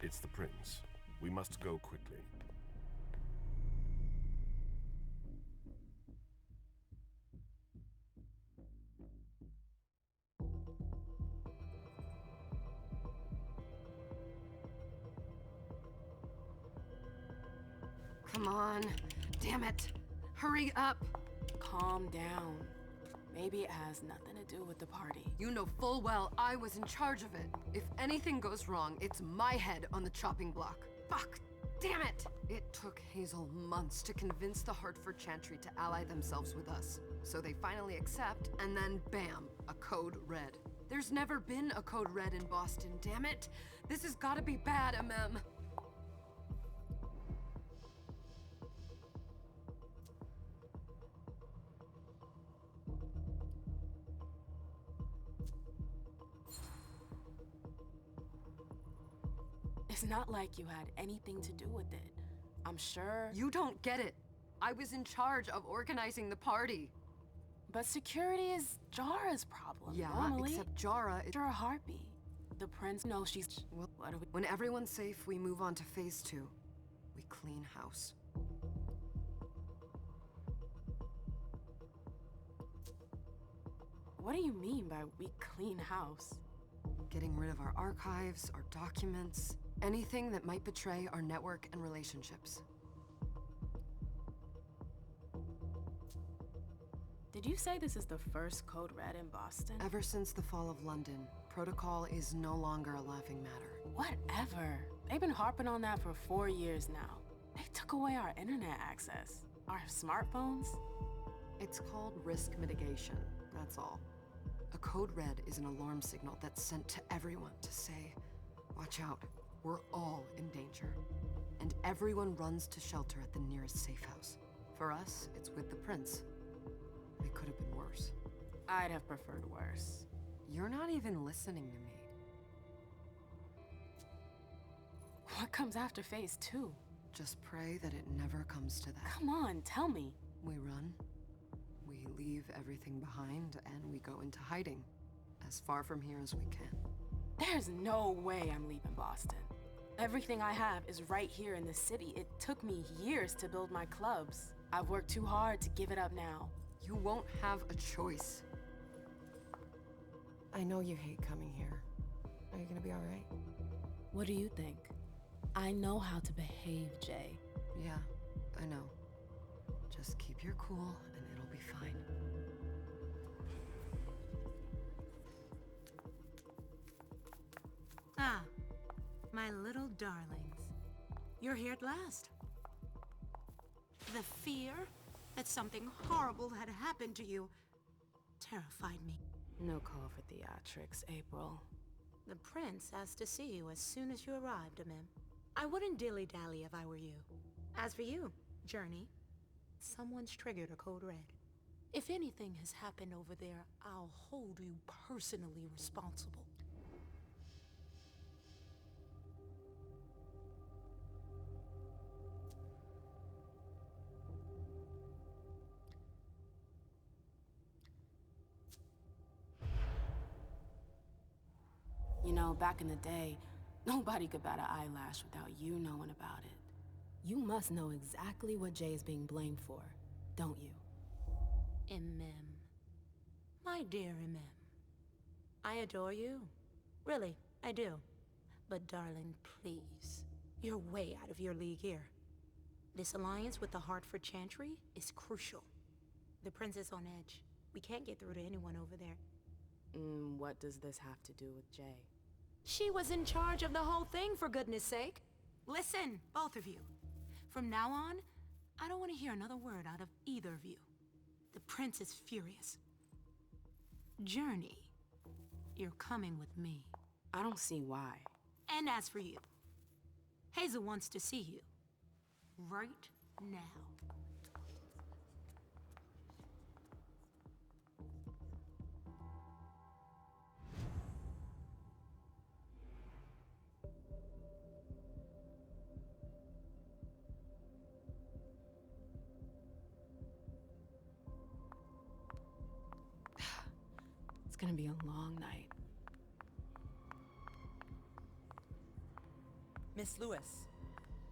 It's the prince. We must go quickly. Come on. Damn it. Hurry up. Calm down. Maybe it has nothing to do with the party. You know full well I was in charge of it. If anything goes wrong, it's my head on the chopping block. Fuck. Damn it! It took Hazel months to convince the Hartford Chantry to ally themselves with us. So they finally accept, and then bam, a code red. There's never been a code red in Boston, damn it! This has gotta be bad, MM. It's not like you had anything to do with it. I'm sure... You don't get it. I was in charge of organizing the party. But security is Jara's problem. Yeah, normally. except Jara is... You're a harpy. The prince knows she's... Well, what are we... when everyone's safe, we move on to phase 2. We clean house. What do you mean by we clean house? Getting rid of our archives, our documents, anything that might betray our network and relationships. Did you say this is the first code red in Boston? Ever since the fall of London, protocol is no longer a laughing matter. Whatever. They've been harping on that for 4 years now. They took away our internet access. Our smartphones. It's called risk mitigation, that's all. A code red is an alarm signal that's sent to everyone to say, watch out, we're all in danger. And everyone runs to shelter at the nearest safe house. For us, it's with the prince. It could have been worse. I'd have preferred worse. You're not even listening to me. What comes after phase 2? Just pray that it never comes to that. Come on, tell me. We run. We leave everything behind, and we go into hiding. As far from here as we can. There's no way I'm leaving Boston. Everything I have is right here in the city. It took me years to build my clubs. I've worked too hard to give it up now. You won't have a choice. I know you hate coming here. Are you gonna be all right? What do you think? I know how to behave, Jay. Yeah, I know. Just keep your cool, and it'll be fine. Ah, my little darlings. You're here at last. The fear that something horrible had happened to you terrified me. No call for theatrics, April. The prince asked to see you as soon as you arrived, Amim. I wouldn't dilly-dally if I were you. As for you, Journey, someone's triggered a code red. If anything has happened over there, I'll hold you personally responsible. You know, back in the day, nobody could bat an eyelash without you knowing about it. You must know exactly what Jay is being blamed for, don't you? Imem. My dear Imem. I adore you. Really, I do. But darling, please. You're way out of your league here. This alliance with the Hartford Chantry is crucial. The prince is on edge. We can't get through to anyone over there. What does this have to do with Jay? She was in charge of the whole thing, for goodness sake. Listen, both of you. From now on, I don't want to hear another word out of either of you. The prince is furious. Journey, you're coming with me. I don't see why. And as for you, Hazel wants to see you. Right now. It's gonna be a long night. Miss Lewis,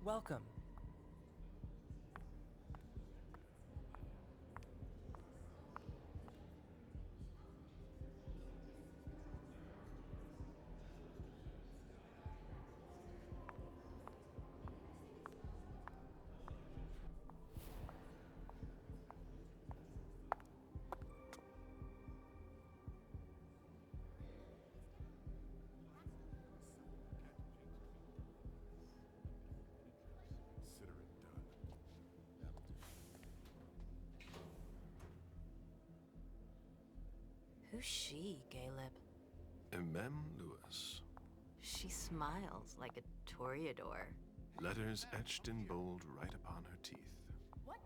welcome. Consider it done. That'll do. Who's she, Caleb? Mem Lewis. She smiles like a toreador. Letters etched in bold right upon her teeth.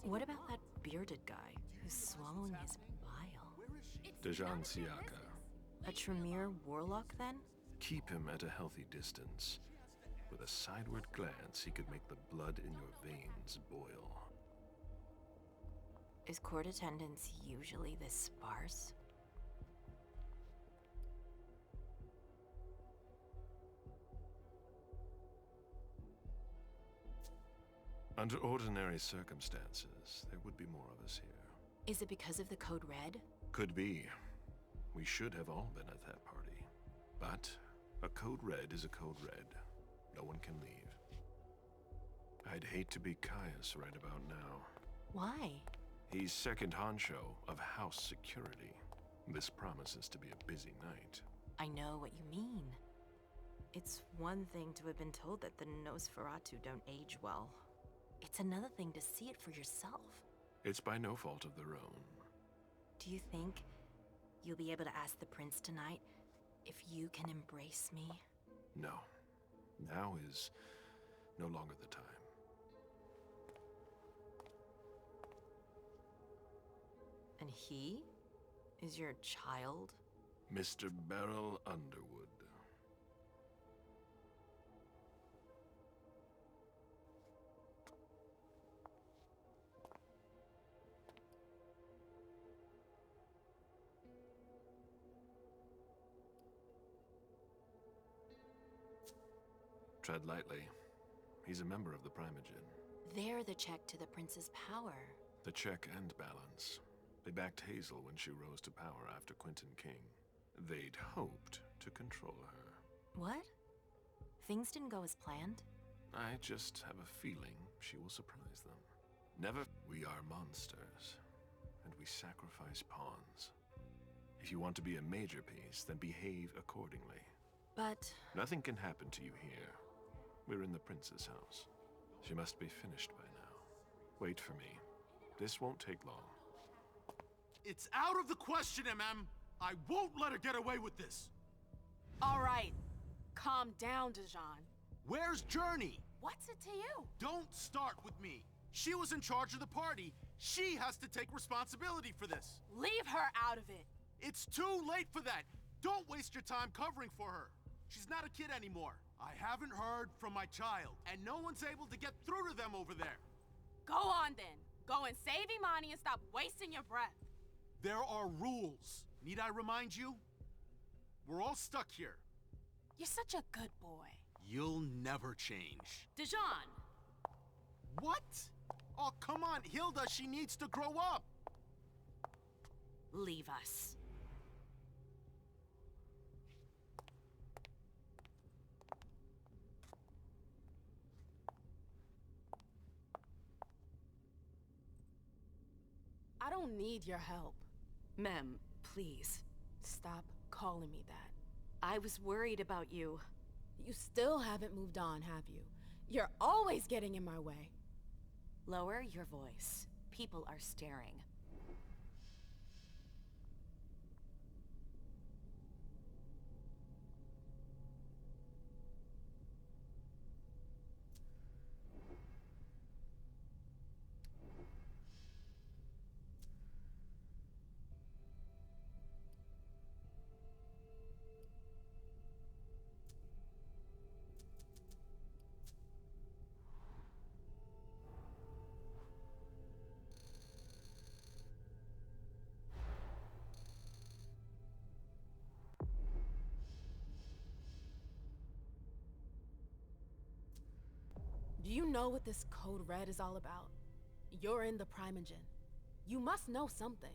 What about that bearded guy who's swallowing his bile? Dejan Siaka. A Tremere warlock, then? Keep him at a healthy distance. With a sideward glance, he could make the blood in your veins boil. Is court attendance usually this sparse? Under ordinary circumstances, there would be more of us here. Is it because of the Code Red? Could be. We should have all been at that party. But a Code Red is a Code Red. No one can leave. I'd hate to be Caius right about now. Why? He's second honcho of house security. This promises to be a busy night. I know what you mean. It's one thing to have been told that the Nosferatu don't age well. It's another thing to see it for yourself. It's by no fault of their own. Do you think you'll be able to ask the prince tonight if you can embrace me? No. Now is no longer the time. And he is your child? Mr. Beryl Underwood. Tread lightly. He's a member of the Primogen. They're the check to the prince's power. The check and balance. They backed Hazel when she rose to power after Quentin King. They'd hoped to control her. What? Things didn't go as planned? I just have a feeling she will surprise them. Never. We are monsters, and we sacrifice pawns. If you want to be a major piece, then behave accordingly. But Nothing can happen to you here. We're in the prince's house. She must be finished by now. Wait for me. This won't take long. It's out of the question, MM. I won't let her get away with this. All right. Calm down, Dejan. Where's Journey? What's it to you? Don't start with me. She was in charge of the party. She has to take responsibility for this. Leave her out of it. It's too late for that. Don't waste your time covering for her. She's not a kid anymore. I haven't heard from my child, and no one's able to get through to them over there. Go on then. Go and save Imani and stop wasting your breath. There are rules. Need I remind you? We're all stuck here. You're such a good boy. You'll never change. Dejan! What? Oh, come on, Hilda, she needs to grow up. leave us. I don't need your help. Mem, please. Stop calling me that. I was worried about you. You still haven't moved on, have you? You're always getting in my way. Lower your voice. People are staring. Do you know what this Code Red is all about? You're in the Primogen. You must know something.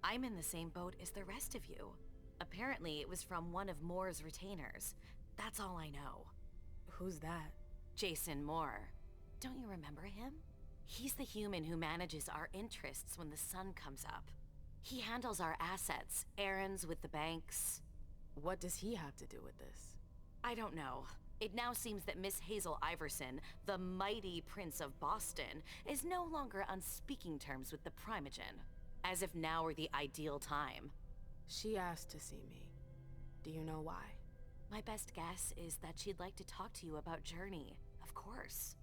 I'm in the same boat as the rest of you. Apparently, it was from one of Moore's retainers. That's all I know. Who's that? Jason Moore. Don't you remember him? He's the human who manages our interests when the sun comes up. He handles our assets, errands with the banks. What does he have to do with this? I don't know. It now seems that Miss Hazel Iverson, the mighty Prince of Boston, is no longer on speaking terms with the Primogen. As if now were the ideal time. She asked to see me. Do you know why? My best guess is that she'd like to talk to you about Journey, of course.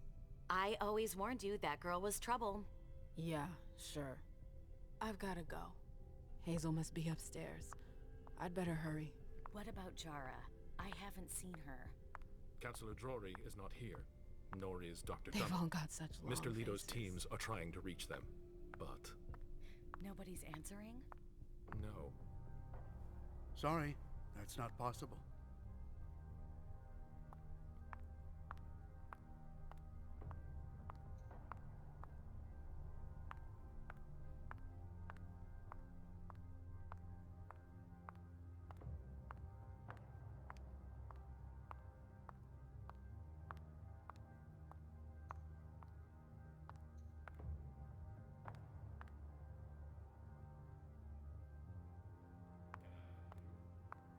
I always warned you that girl was trouble. Yeah, sure. I've gotta go. Hazel must be upstairs. I'd better hurry. What about Jara? I haven't seen her. Councillor Drury is not here, nor is Dr. They've Dunham. all got such long Mr. Leto's faces. teams are trying to reach them, but Nobody's answering? no. Sorry, that's not possible.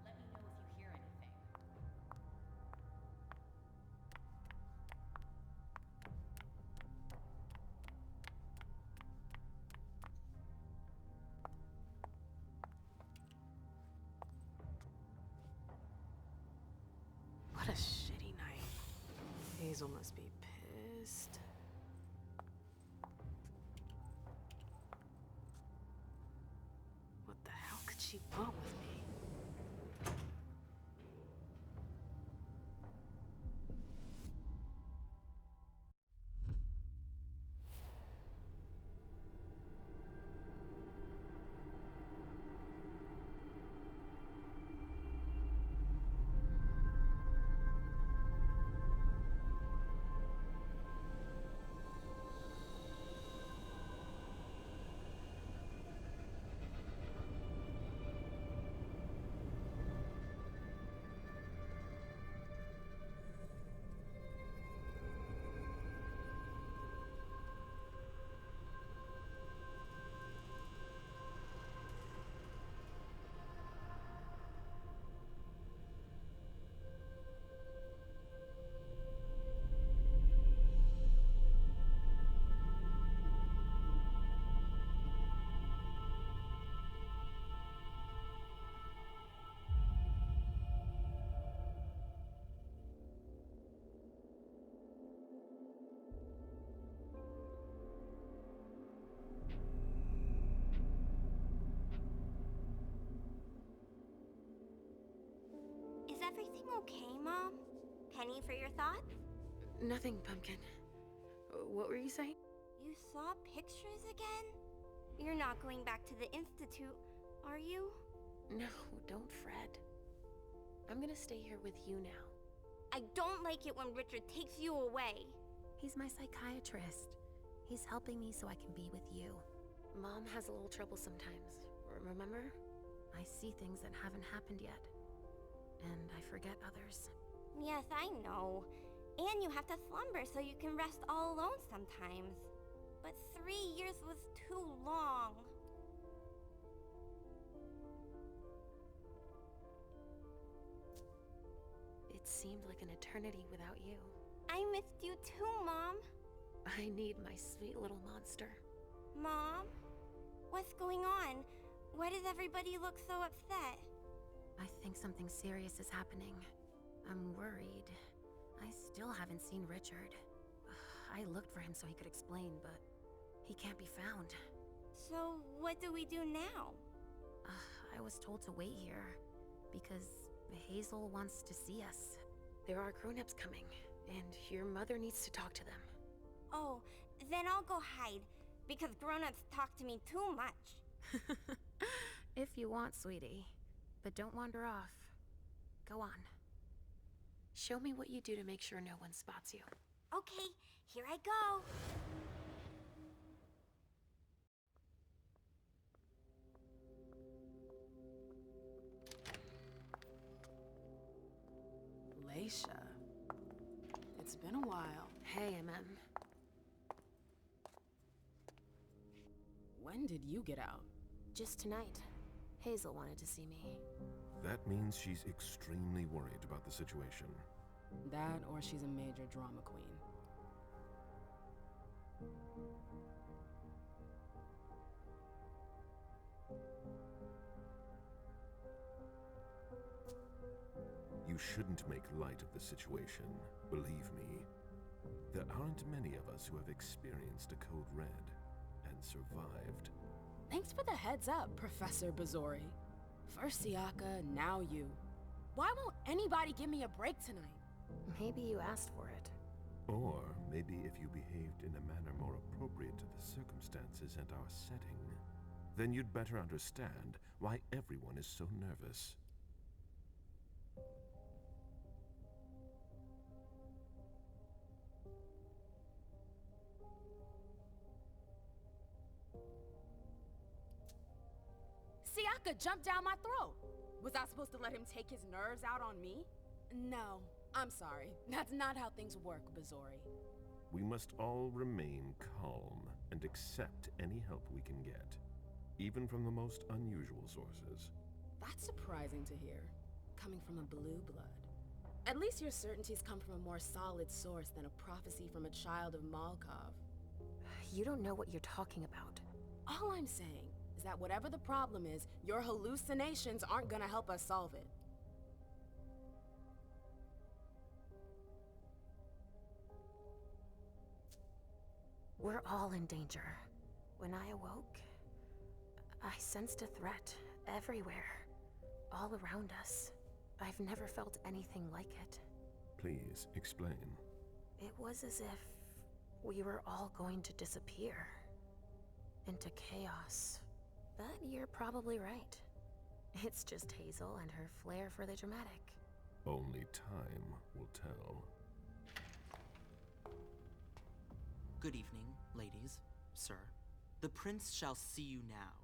Let me know if you hear anything. What a shitty night. Hazel must be pissed. What the hell could she want with me? Is everything okay, Mom? Penny for your thoughts? Nothing, Pumpkin. What were you saying? You saw pictures again? You're not going back to the Institute, are you? No, don't fret. I'm gonna stay here with you now. I don't like it when Richard takes you away. He's my psychiatrist. He's helping me so I can be with you. Mom has a little trouble sometimes, remember? I see things that haven't happened yet. And I forget others. Yes, I know. And you have to slumber so you can rest all alone sometimes. But 3 years was too long. It seemed like an eternity without you. I missed you too, Mom. I need my sweet little monster. Mom? What's going on? Why does everybody look so upset? I think something serious is happening. I'm worried. I still haven't seen Richard. I looked for him so he could explain, but he can't be found. So, what do we do now? I was told to wait here because Hazel wants to see us. There are grown-ups coming, and your mother needs to talk to them. Oh, then I'll go hide, because grown-ups talk to me too much. If you want, sweetie. But don't wander off. Go on. Show me what you do to make sure no one spots you. Okay, here I go. Leisha. It's been a while. Hey, MM. When did you get out? Just tonight. Hazel wanted to see me. That means she's extremely worried about the situation. That or she's a major drama queen. You shouldn't make light of the situation, believe me. There aren't many of us who have experienced a code red and survived. Thanks for the heads up, Professor Bazori. First Siaka, now you. Why won't anybody give me a break tonight? Maybe you asked for it. Or maybe if you behaved in a manner more appropriate to the circumstances and our setting, then you'd better understand why everyone is so nervous. Siaka jumped down my throat. Was I supposed to let him take his nerves out on me? No, I'm sorry. That's not how things work, Bazori. We must all remain calm and accept any help we can get, even from the most unusual sources. That's surprising to hear, coming from a blue blood. At least your certainties come from a more solid source than a prophecy from a child of Malkov. You don't know what you're talking about. All I'm saying is that whatever the problem is, your hallucinations aren't gonna help us solve it. We're all in danger. When I awoke, I sensed a threat everywhere, all around us. I've never felt anything like it. Please, explain. It was as if we were all going to disappear into chaos. But you're probably right. It's just Hazel and her flair for the dramatic. Only time will tell. Good evening, ladies, sir. The prince shall see you now.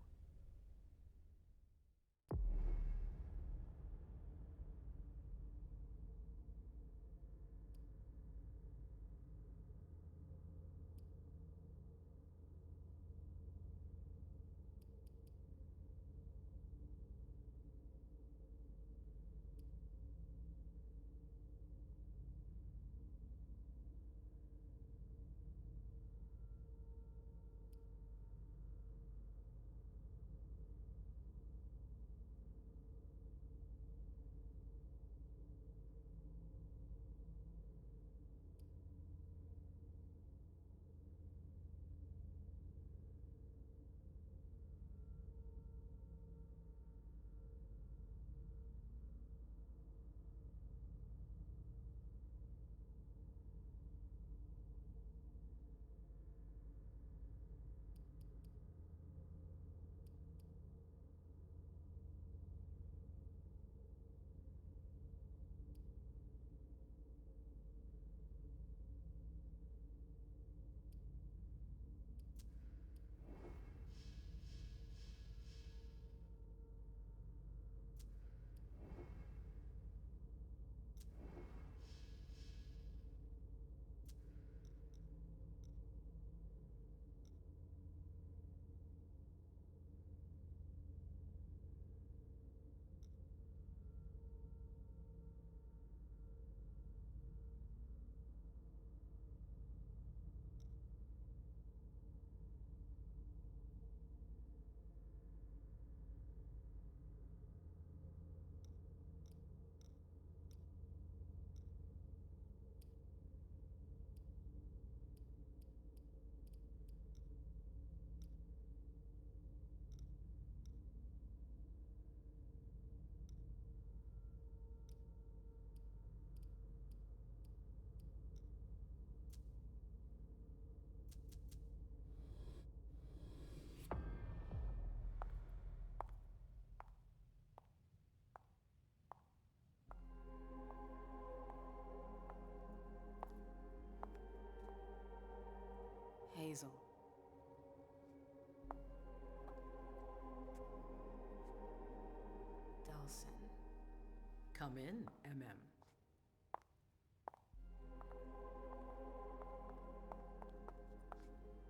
Come in, MM.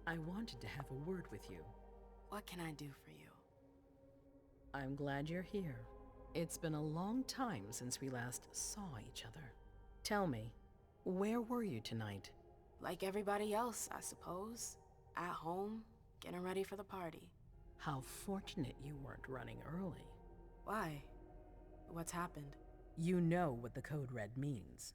I wanted to have a word with you. What can I do for you? I'm glad you're here. It's been a long time since we last saw each other. Tell me, where were you tonight? Like everybody else, I suppose. At home, getting ready for the party. How fortunate you weren't running early. Why? What's happened? You know what the Code Red means.